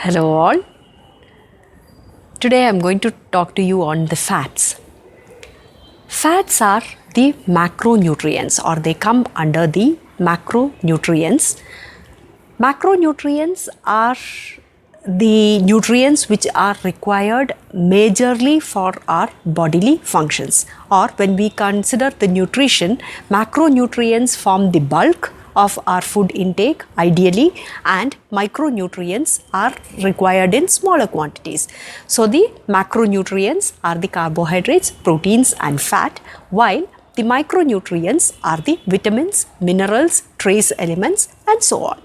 Hello all. Today I am going to talk to you on the fats. Fats are the macronutrients, or they come under the macronutrients. Macronutrients are the nutrients which are required majorly for our bodily functions, or when we consider the nutrition, macronutrients form the bulk of our food intake ideally, and micronutrients are required in smaller quantities. So the macronutrients are the carbohydrates, proteins and fat, while the micronutrients are the vitamins, minerals, trace elements and so on.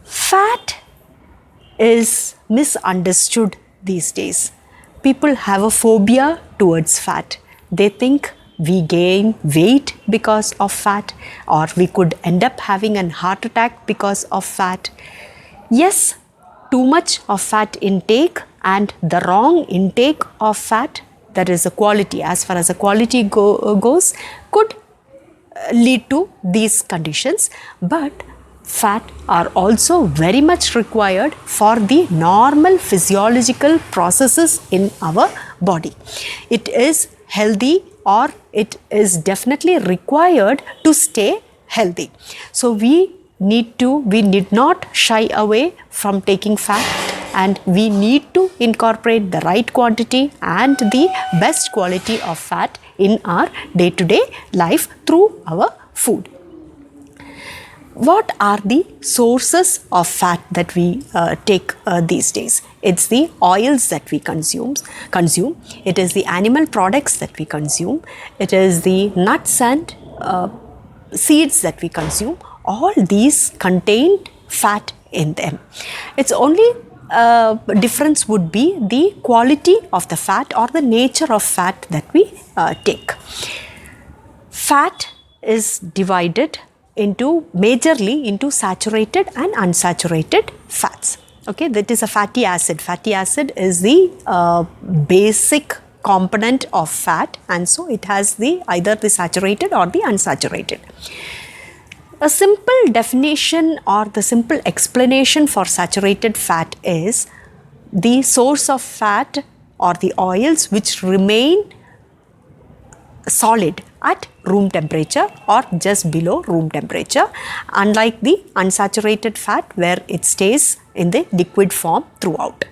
Fat is misunderstood these days. People have a phobia towards fat. They think we gain weight because of fat, or we could end up having a heart attack because of fat. Yes, too much of fat intake and the wrong intake of fat, that is the quality, as far as the quality goes, could lead to these conditions. But fat are also very much required for the normal physiological processes in our body. It is healthy, or it is definitely required to stay healthy. So we need not shy away from taking fat, and we need to incorporate the right quantity and the best quality of fat in our day-to-day life through our food. What are the sources of fat that we take these days? It's the oils that we consume. It is the animal products that we consume. It is the nuts and seeds that we consume. All these contain fat in them. Its only difference would be the quality of the fat or the nature of fat that we take. Fat is divided majorly into saturated and unsaturated fats. Okay, that is a fatty acid. Fatty acid is the basic component of fat, and so it has either the saturated or the unsaturated. A simple definition or the simple explanation for saturated fat is the source of fat or the oils which remain solid at room temperature or just below room temperature, unlike the unsaturated fat where it stays in the liquid form throughout.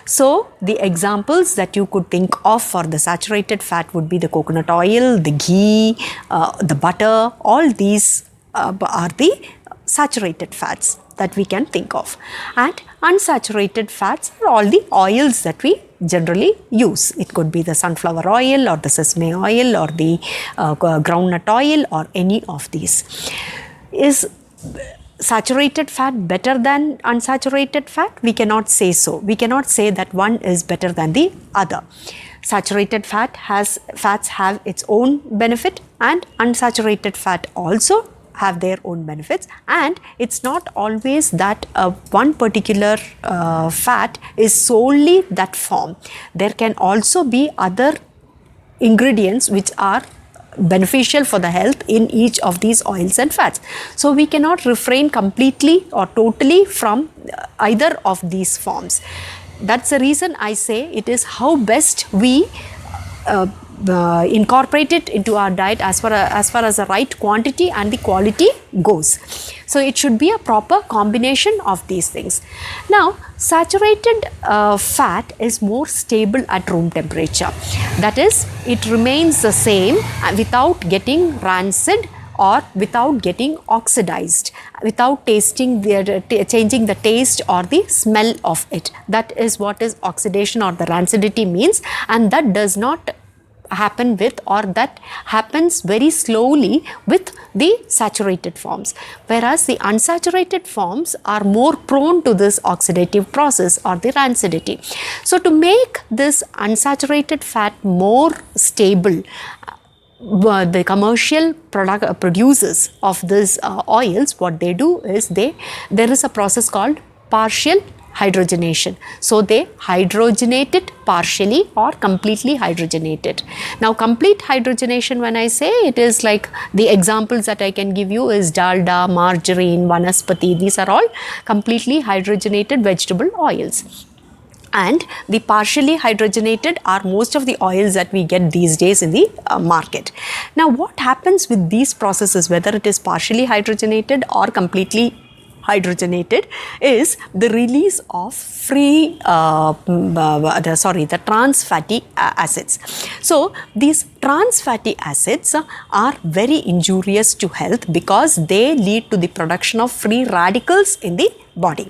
So the examples that you could think of for the saturated fat would be the coconut oil, the ghee, the butter. All these are the saturated fats that we can think of, and unsaturated fats are all the oils that we generally use. It could be the sunflower oil or the sesame oil or the groundnut oil or any of these. Is saturated fat better than unsaturated fat? We cannot say so. We cannot say that one is better than the other. Saturated fats have its own benefit, and unsaturated fat also have their own benefits, and it's not always that one particular fat is solely that form. There can also be other ingredients which are beneficial for the health in each of these oils and fats. So we cannot refrain completely or totally from either of these forms. That's the reason I say it is how best we incorporate it into our diet as far as the right quantity and the quality goes. So it should be a proper combination of these things. Now, saturated fat is more stable at room temperature. That is, it remains the same without getting rancid or without getting oxidized, without changing the taste or the smell of it. That is what is oxidation or the rancidity means, and that does not happen with, or that happens very slowly with, the saturated forms, whereas the unsaturated forms are more prone to this oxidative process or the rancidity. So to make this unsaturated fat more stable, the commercial producers of these oils, what they do is there is a process called partial hydrogenation. So they hydrogenate it partially or completely hydrogenate it. Now complete hydrogenation, when I say, it is like the examples that I can give you is dalda, margarine, vanaspati. These are all completely hydrogenated vegetable oils. And the partially hydrogenated are most of the oils that we get these days in the market. Now what happens with these processes, whether it is partially hydrogenated or completely hydrogenated, is the release of free the trans fatty acids. So these trans fatty acids are very injurious to health because they lead to the production of free radicals in the body.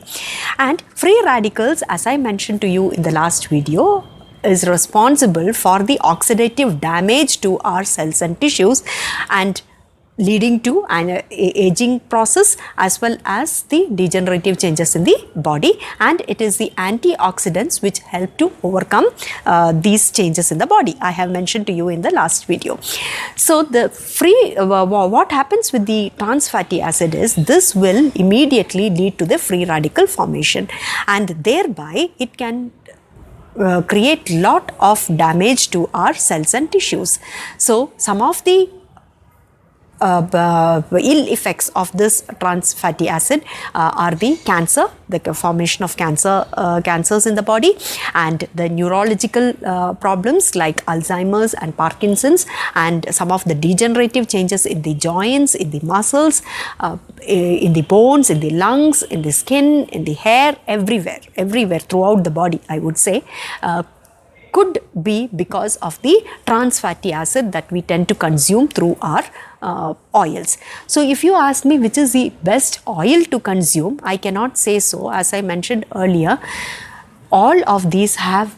And free radicals, as I mentioned to you in the last video, is responsible for the oxidative damage to our cells and tissues and leading to an aging process as well as the degenerative changes in the body, and it is the antioxidants which help to overcome these changes in the body. I have mentioned to you in the last video. So the what happens with the trans fatty acid is this will immediately lead to the free radical formation, and thereby it can create lot of damage to our cells and tissues. So some of the ill effects of this trans fatty acid are the cancer, the formation of cancers in the body, and the neurological problems like Alzheimer's and Parkinson's, and some of the degenerative changes in the joints, in the muscles, in the bones, in the lungs, in the skin, in the hair, everywhere throughout the body, I would say, could be because of the trans fatty acid that we tend to consume through our oils. So if you ask me which is the best oil to consume, I cannot say so. As I mentioned earlier, all of these have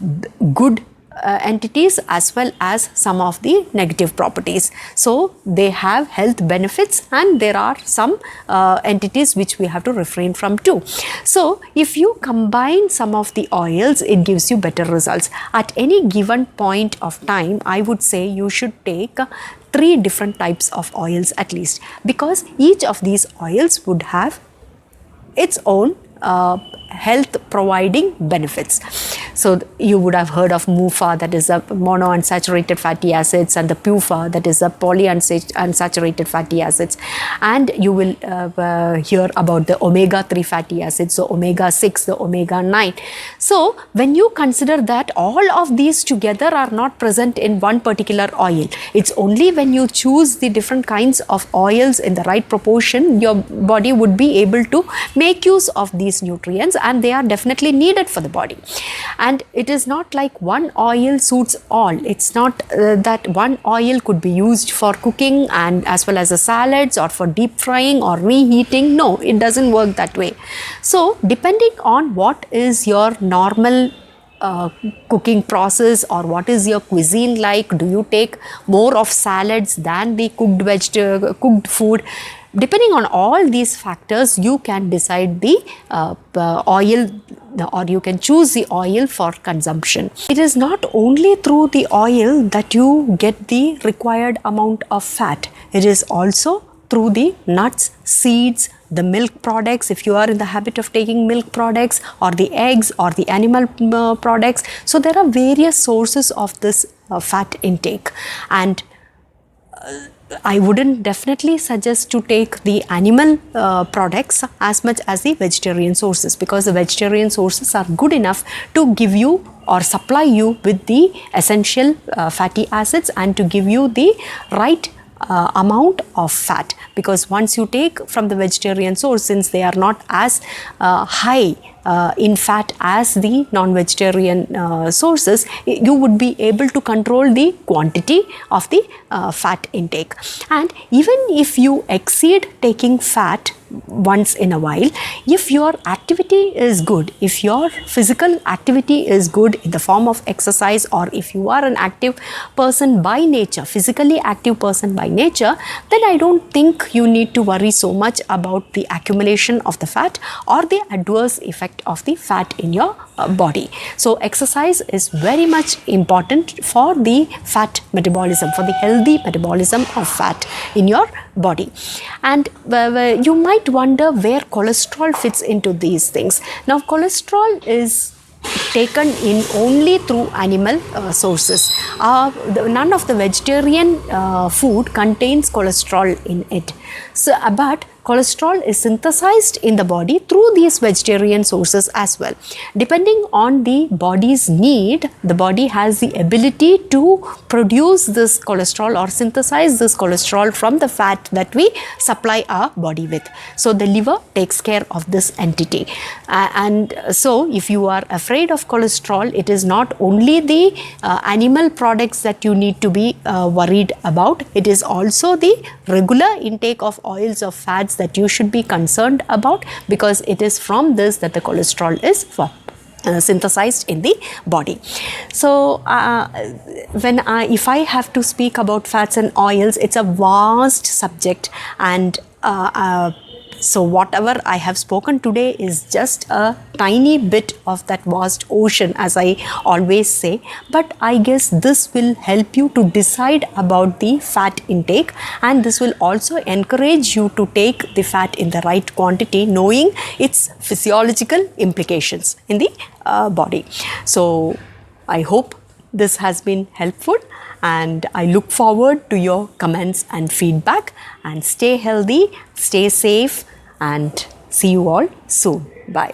good entities as well as some of the negative properties. So they have health benefits, and there are some entities which we have to refrain from too. So if you combine some of the oils, it gives you better results. At any given point of time, I would say you should take 3 different types of oils at least, because each of these oils would have its own health providing benefits. So you would have heard of MUFA, that is a monounsaturated fatty acids, and the PUFA, that is a polyunsaturated fatty acids, and you will hear about the omega-3 fatty acids, so omega-6, the omega-9. So when you consider that all of these together are not present in one particular oil, it's only when you choose the different kinds of oils in the right proportion, your body would be able to make use of these nutrients, and they are definitely needed for the body. And it is not like one oil suits all. It's not that one oil could be used for cooking and as well as the salads, or for deep frying or reheating. No, it doesn't work that way. So depending on what is your normal cooking process, or what is your cuisine like, do you take more of salads than the cooked food? Depending on all these factors, you can decide the oil, or you can choose the oil for consumption. It is not only through the oil that you get the required amount of fat. It is also through the nuts, seeds, the milk products, if you are in the habit of taking milk products, or the eggs, or the animal products. So there are various sources of this fat intake, and I wouldn't definitely suggest to take the animal products as much as the vegetarian sources, because the vegetarian sources are good enough to give you or supply you with the essential fatty acids, and to give you the right amount of fat. Because once you take from the vegetarian source, since they are not as high in fat as the non-vegetarian sources, you would be able to control the quantity of the fat intake. And even if you exceed taking fat once in a while, if your activity is good, if your physical activity is good in the form of exercise, or if you are an active person by nature, physically active person by nature, then I don't think you need to worry so much about the accumulation of the fat or the adverse effect concept of the fat in your body. So exercise is very much important for the fat metabolism, for the healthy metabolism of fat in your body. And you might wonder where cholesterol fits into these things. Now cholesterol is taken in only through animal sources. None of the vegetarian food contains cholesterol in it. So, but cholesterol is synthesized in the body through these vegetarian sources as well. Depending on the body's need, the body has the ability to produce this cholesterol or synthesize this cholesterol from the fat that we supply our body with. So the liver takes care of this entity. And so if you are afraid of cholesterol, it is not only the animal products that you need to be worried about, it is also the regular intake of oils or fats that you should be concerned about, because it is from this that the cholesterol is synthesized in the body. So if I have to speak about fats and oils, it's a vast subject, and so whatever I have spoken today is just a tiny bit of that vast ocean, as I always say. But I guess this will help you to decide about the fat intake, and this will also encourage you to take the fat in the right quantity, knowing its physiological implications in the body. So I hope this has been helpful, and I look forward to your comments and feedback. And stay healthy, stay safe, and see you all soon. Bye.